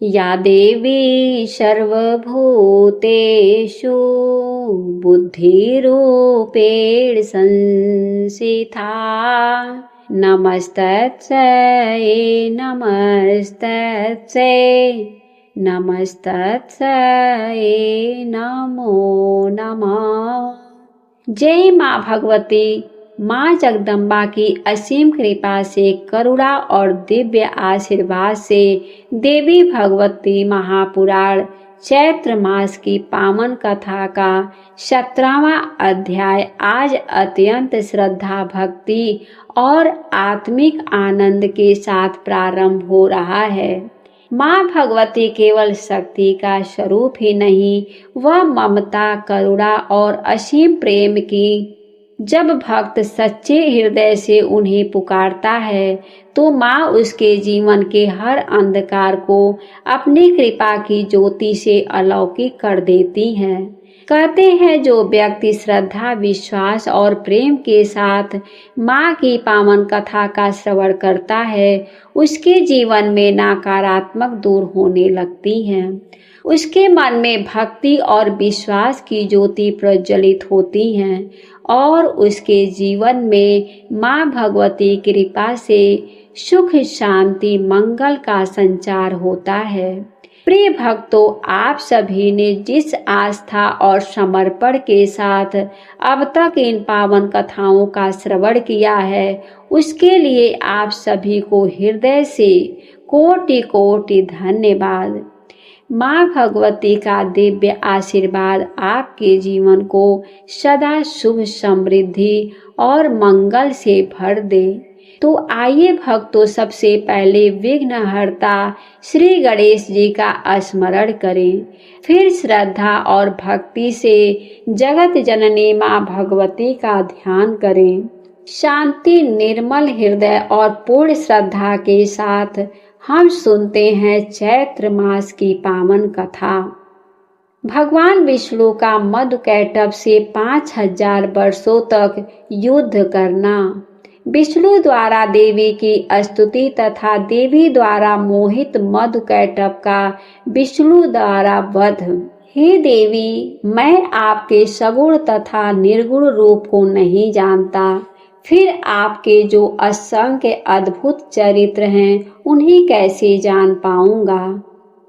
या देवी सर्वभूतेषु बुद्धिरूपेण संस्थिता नमस्तस्यै नमस्तस्यै नमस्तस्यै नमो नमः। जय माँ भगवती। माँ जगदम्बा की असीम कृपा से, करुणा और दिव्य आशीर्वाद से देवी भगवती महापुराण चैत्र मास की पावन कथा का 17वां अध्याय आज अत्यंत श्रद्धा, भक्ति और आत्मिक आनंद के साथ प्रारंभ हो रहा है। माँ भगवती केवल शक्ति का स्वरूप ही नहीं, वह ममता, करुणा और असीम प्रेम की। जब भक्त सच्चे हृदय से उन्हें पुकारता है तो माँ उसके जीवन के हर अंधकार को अपनी कृपा की ज्योति से अलौकिक कर देती हैं। कहते हैं जो व्यक्ति श्रद्धा, विश्वास और प्रेम के साथ माँ की पावन कथा का श्रवण करता है, उसके जीवन में नकारात्मक दूर होने लगती हैं। उसके मन में भक्ति और विश्वास की ज्योति प्रज्वलित होती हैं और उसके जीवन में माँ भगवती की कृपा से सुख, शांति, मंगल का संचार होता है। प्रिय भक्तों, आप सभी ने जिस आस्था और समर्पण के साथ अब तक इन पावन कथाओं का श्रवण किया है, उसके लिए आप सभी को हृदय से कोटि कोटि धन्यवाद। माँ भगवती का दिव्य आशीर्वाद आपके जीवन को सदा सुख, समृद्धि और मंगल से भर दे। तो आइए भक्तों, सबसे पहले विघ्नहर्ता श्री गणेश जी का स्मरण करें, फिर श्रद्धा और भक्ति से जगत जननी माँ भगवती का ध्यान करें। शांति, निर्मल हृदय और पूर्ण श्रद्धा के साथ हम सुनते हैं चैत्र मास की पावन कथा। भगवान विष्णु का मधुकैटभ से 5000 वर्षों तक युद्ध करना, विष्णु द्वारा देवी की स्तुति तथा देवी द्वारा मोहित मधुकैटभ का विष्णु द्वारा वध। हे देवी, मैं आपके सगुण तथा निर्गुण रूप को नहीं जानता, फिर आपके जो असंख्य अद्भुत चरित्र हैं उन्हें कैसे जान पाऊंगा।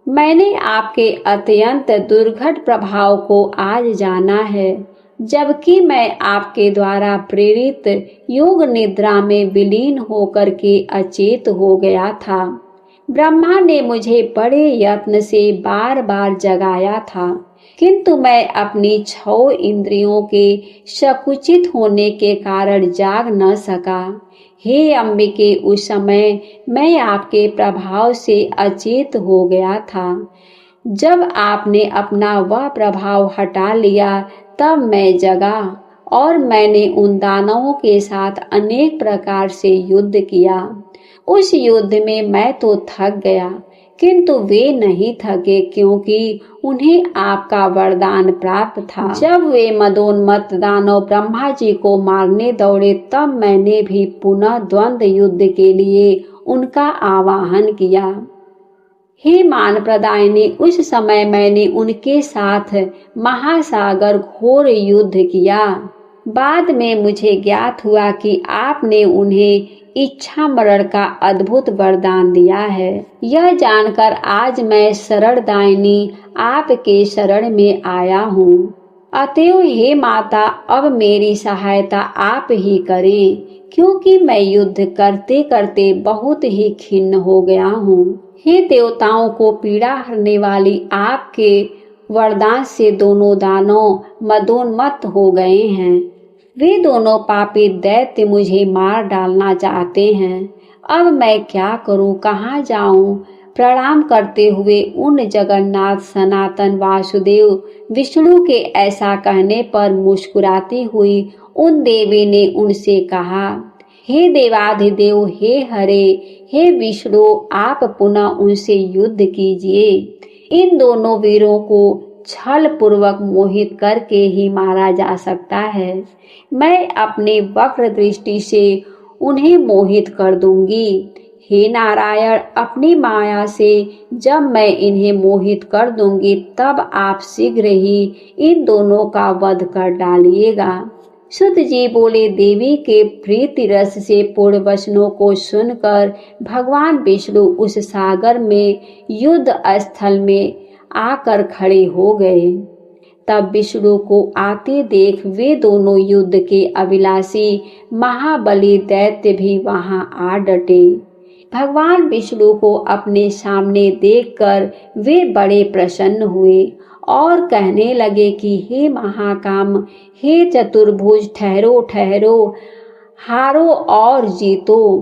मैंने आपके अत्यंत दुर्घट प्रभाव को आज जाना है, जबकि मैं आपके द्वारा प्रेरित योग निद्रा में विलीन होकर के अचेत हो गया था। ब्रह्मा ने मुझे बड़े यत्न से बार बार जगाया था, किंतु मैं अपनी 6 इंद्रियों के संकुचित होने के कारण जाग न सका। हे अम्बिके, उस समय मैं आपके प्रभाव से अचेत हो गया था। जब आपने अपना वह प्रभाव हटा लिया तब मैं जगा और मैंने उन दानवों के साथ अनेक प्रकार से युद्ध किया। उस युद्ध में मैं तो थक गया, किंतु वे नहीं थके, क्योंकि उन्हें आपका वरदान प्राप्त था। जब वे मदोन्मत्त दानव ब्रह्मा जी को मारने दौड़े, तब मैंने भी पुनः द्वंद्व युद्ध के लिए उनका आवाहन किया। हे मान प्रदायिनी, उस समय मैंने उनके साथ महासागर घोर युद्ध किया। बाद में मुझे ज्ञात हुआ कि आपने उन्हें इच्छा मरण का अद्भुत वरदान दिया है। यह जानकर आज मैं शरणदायिनी आपके शरण में आया हूँ। अतएव हे माता, अब मेरी सहायता आप ही करें, क्योंकि मैं युद्ध करते करते बहुत ही खिन्न हो गया हूँ। हे देवताओं को पीड़ा हरने वाली आपके वरदान से दोनों दानव मदोन्मत्त हो गए हैं। वे दोनों पापी दैत्य मुझे मार डालना चाहते हैं। अब मैं क्या करूं, कहाँ जाऊं? प्रणाम करते हुए उन जगन्नाथ सनातन वासुदेव विष्णु के ऐसा कहने पर मुस्कुराती हुई उन देवी ने उनसे कहा, हे देवाधिदेव, हे हरे, हे विष्णु, आप पुनः उनसे युद्ध कीजिए। इन दोनों वीरों को छल पूर्वक मोहित करके ही मारा जा सकता है। मैं अपनी वक्र दृष्टि से उन्हें मोहित कर दूंगी। हे नारायण, अपनी माया से जब मैं इन्हें मोहित कर दूंगी तब आप शीघ्र ही इन दोनों का वध कर डालिएगा। सुत जी बोले, देवी के प्रीति रस से पूर्ण वचनों को सुनकर भगवान विष्णु उस सागर में युद्ध स्थल में आकर खड़े हो गए। तब विष्णु को आते देख वे दोनों युद्ध के अभिलाषी महाबली दैत्य भी वहां आ डटे। भगवान विष्णु को अपने सामने देखकर वे बड़े प्रसन्न हुए और कहने लगे कि हे महाकाम, हे चतुर्भुज, ठहरो ठहरो, हारो और जीतो।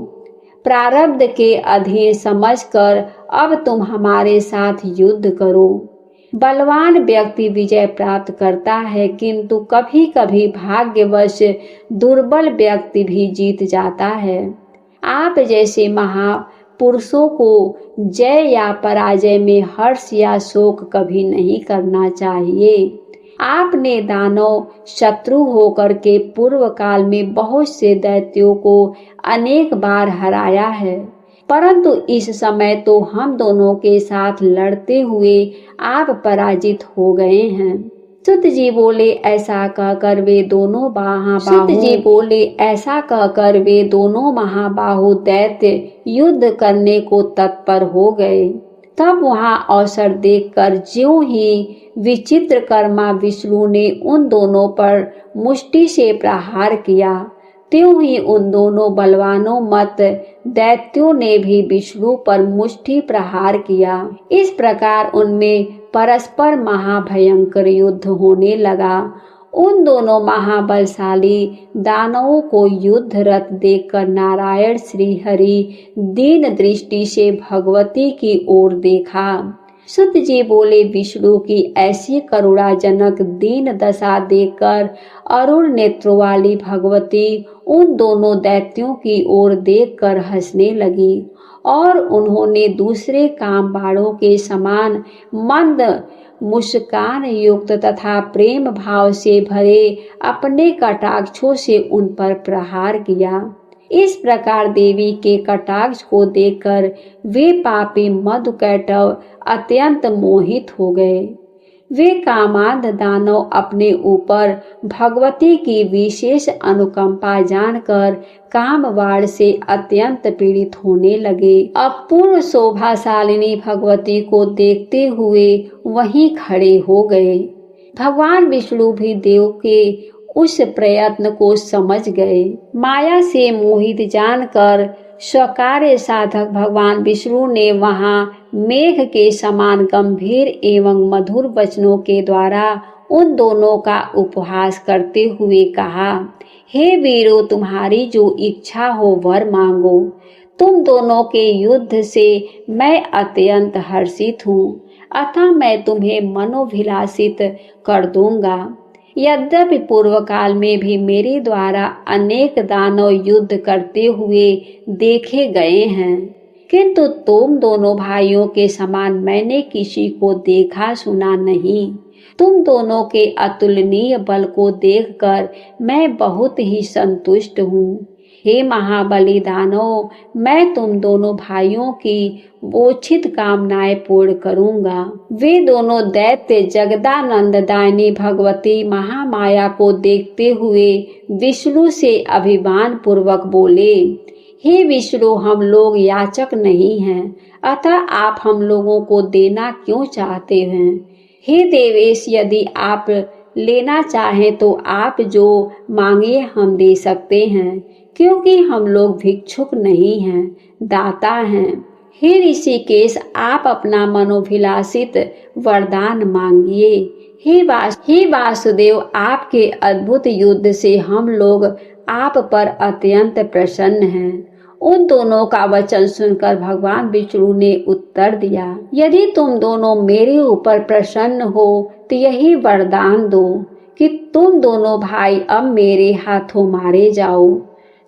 प्रारब्ध के अधीन समझकर अब तुम हमारे साथ युद्ध करो। बलवान व्यक्ति विजय प्राप्त करता है, किंतु कभी कभी भाग्यवश दुर्बल व्यक्ति भी जीत जाता है। आप जैसे महापुरुषों को जय या पराजय में हर्ष या शोक कभी नहीं करना चाहिए। आपने दानव शत्रु होकर के पूर्व काल में बहुत से दैत्यों को अनेक बार हराया है, परंतु इस समय तो हम दोनों के साथ लड़ते हुए आप पराजित हो गए हैं। सुत जी बोले, ऐसा कहकर वे दोनों महाबाहु दैत्य युद्ध करने को तत्पर हो गए। तब वहां अवसर देखकर ज्यों ही विचित्रकर्मा विष्णु ने उन दोनों पर मुष्टि से प्रहार किया, त्यों ही उन दोनों बलवानों मत दैत्यों ने भी विष्णु पर मुष्टि प्रहार किया। इस प्रकार उनमें परस्पर महाभयंकर युद्ध होने लगा। उन दोनों महाबलशाली दानवों को युद्धरत देखकर नारायण श्री हरि दीन दृष्टि से भगवती की ओर देखा। सुत जी बोले, विष्णु की ऐसी करुणाजनक दीन दशा देखकर अरुण नेत्रों वाली भगवती उन दोनों दैत्यों की ओर देखकर हंसने लगी और उन्होंने दूसरे काम बाणों के समान मंद मुस्कान युक्त तथा प्रेम भाव से भरे अपने कटाक्षों से उन पर प्रहार किया। इस प्रकार देवी के कटाक्ष को देखकर वे पापी मधुकैटव अत्यंत मोहित हो गए। वे कामांध दानव अपने ऊपर भगवती की विशेष अनुकंपा जानकर कामवाड़ से अत्यंत पीड़ित होने लगे। अपूर्व शोभाशालिनी भगवती को देखते हुए वहीं खड़े हो गए। भगवान विष्णु भी देव के उस प्रयत्न को समझ गए। माया से मोहित जानकर स्वकार्य साधक भगवान विष्णु ने वहां मेघ के समान गंभीर एवं मधुर वचनों के द्वारा उन दोनों का उपहास करते हुए कहा, हे वीरों, तुम्हारी जो इच्छा हो वर मांगो। तुम दोनों के युद्ध से मैं अत्यंत हर्षित हूँ, अतः मैं तुम्हें मनोभिलाषित कर दूंगा। यद्यपि पूर्व काल में भी मेरे द्वारा अनेक दानव युद्ध करते हुए देखे गए हैं, किंतु तुम दोनों भाइयों के समान मैंने किसी को देखा सुना नहीं। तुम दोनों के अतुलनीय बल को देखकर मैं बहुत ही संतुष्ट हूँ। हे महाबली दानव, मैं तुम दोनों भाइयों की वोचित कामनाएं पूर्ण करूंगा। वे दोनों दैत्य जगदानंद दायनी भगवती महामाया को देखते हुए विष्णु से अभिमान पूर्वक बोले, हे विष्णु, हम लोग याचक नहीं हैं, अतः आप हम लोगों को देना क्यों चाहते हैं? हे देवेश, यदि आप लेना चाहें तो आप जो मांगे हम दे सकते हैं, क्योंकि हम लोग भिक्षुक नहीं हैं, दाता हैं। हे ऋषिकेश, आप अपना मनोभिलाषित वरदान मांगिए। हे वासुदेव, आपके अद्भुत युद्ध से हम लोग आप पर अत्यंत प्रसन्न हैं। उन दोनों का वचन सुनकर भगवान विष्णु ने उत्तर दिया, यदि तुम दोनों मेरे ऊपर प्रसन्न हो तो यही वरदान दो कि तुम दोनों भाई अब मेरे हाथों मारे जाओ।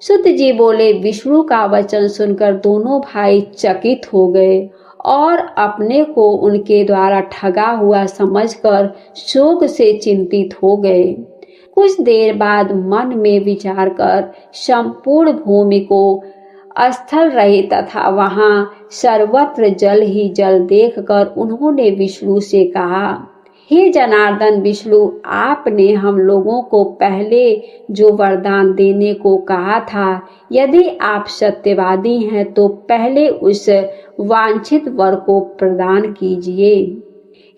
सुत जी बोले, विष्णु का वचन सुनकर दोनों भाई चकित हो गए और अपने को उनके द्वारा ठगा हुआ समझकर शोक से चिंतित हो गए। कुछ देर बाद मन में विचार कर संपूर्ण भूमि को स्थल रहे तथा वहां सर्वत्र जल ही जल देखकर उन्होंने विष्णु से कहा, हे जनार्दन विष्णु, आपने हम लोगों को पहले जो वरदान देने को कहा था, यदि आप सत्यवादी हैं तो पहले उस वांछित वर को प्रदान कीजिए।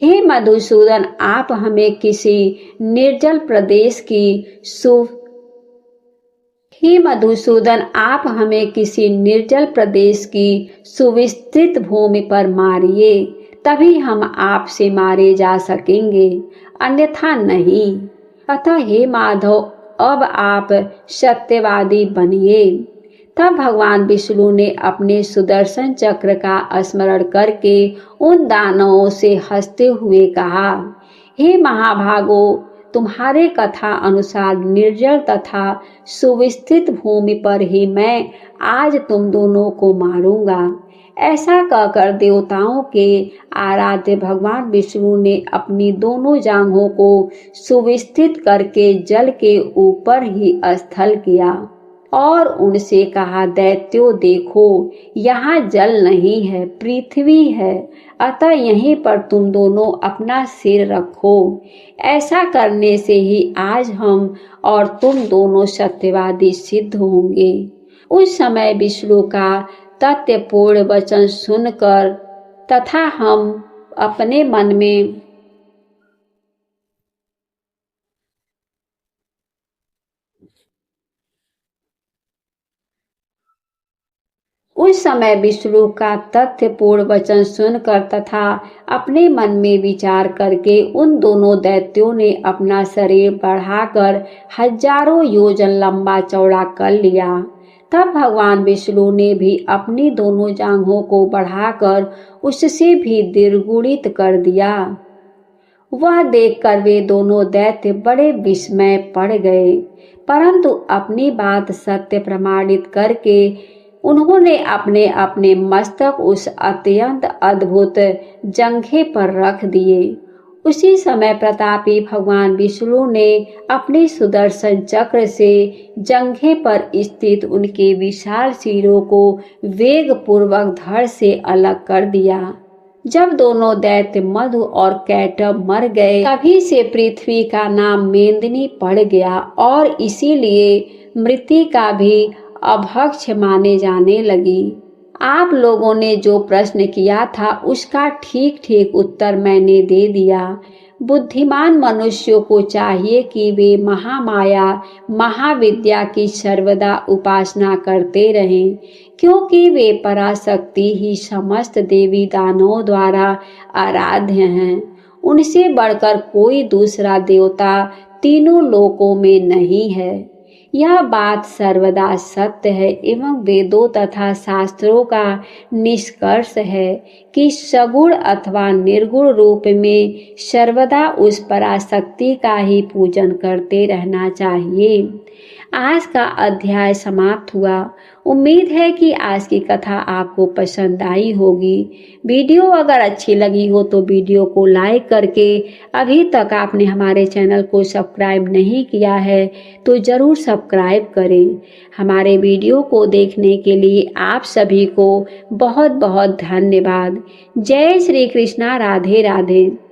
हे मधुसूदन, आप हमें किसी निर्जल प्रदेश की हे मधुसूदन, आप हमें किसी निर्जल प्रदेश की सुविस्तृत भूमि पर मारिए, तभी हम आपसे मारे जा सकेंगे, अन्यथा नहीं। अतः हे माधव, अब आप सत्यवादी बनिए। तब भगवान विष्णु ने अपने सुदर्शन चक्र का स्मरण करके उन दानवों से हंसते हुए कहा, हे महाभागो, तुम्हारे कथा अनुसार निर्जल तथा सुविस्तृत भूमि पर ही मैं आज तुम दोनों को मारूंगा। ऐसा कहकर देवताओं के आराध्य भगवान विष्णु ने अपनी दोनों जांघों को सुविस्तृत करके जल के ऊपर ही स्थल किया और उनसे कहा, दैत्यों देखो, यहाँ जल नहीं है, पृथ्वी है, अतः यहीं पर तुम दोनों अपना सिर रखो। ऐसा करने से ही आज हम और तुम दोनों सत्यवादी सिद्ध होंगे। उस समय विष्णु का तथ्यपूर्ण वचन सुनकर तथा हम अपने मन में उस समय विष्णु का तथ्यपूर्ण वचन सुनकर तथा अपने मन में विचार करके उन दोनों दैत्यों ने अपना शरीर बढ़ाकर हजारों योजन लंबा चौड़ा कर लिया। तब भगवान विष्णु ने भी अपनी दोनों जांघों को बढ़ाकर उससे भी द्विगुणित कर दिया। वह देखकर वे दोनों दैत्य बड़े विस्मय पड़ गए, परंतु अपनी बात सत्य प्रमाणित करके उन्होंने अपने अपने मस्तक उस अत्यंत अद्भुत जंघे पर रख दिए। उसी समय प्रतापी भगवान विष्णु ने अपने सुदर्शन चक्र से जंघे पर स्थित उनके विशाल सिरों को वेग पूर्वक धड़ से अलग कर दिया। जब दोनों दैत्य मधु और कैटभ मर गए, तभी से पृथ्वी का नाम मेदिनी पड़ गया और इसीलिए मृत्तिका भी अभक्ष माने जाने लगी। आप लोगों ने जो प्रश्न किया था उसका ठीक ठीक उत्तर मैंने दे दिया। बुद्धिमान मनुष्यों को चाहिए कि वे महामाया महाविद्या की सर्वदा उपासना करते रहें, क्योंकि वे पराशक्ति ही समस्त देवी दानवों द्वारा आराध्य हैं। उनसे बढ़कर कोई दूसरा देवता तीनों लोकों में नहीं है। यह बात सर्वदा सत्य है एवं वेदों तथा शास्त्रों का निष्कर्ष है कि सगुण अथवा निर्गुण रूप में सर्वदा उस पराशक्ति का ही पूजन करते रहना चाहिए। आज का अध्याय समाप्त हुआ। उम्मीद है कि आज की कथा आपको पसंद आई होगी। वीडियो अगर अच्छी लगी हो तो वीडियो को लाइक करके, अभी तक आपने हमारे चैनल को सब्सक्राइब नहीं किया है तो ज़रूर सब्सक्राइब करें। हमारे वीडियो को देखने के लिए आप सभी को बहुत बहुत धन्यवाद। जय श्री कृष्णा। राधे राधे।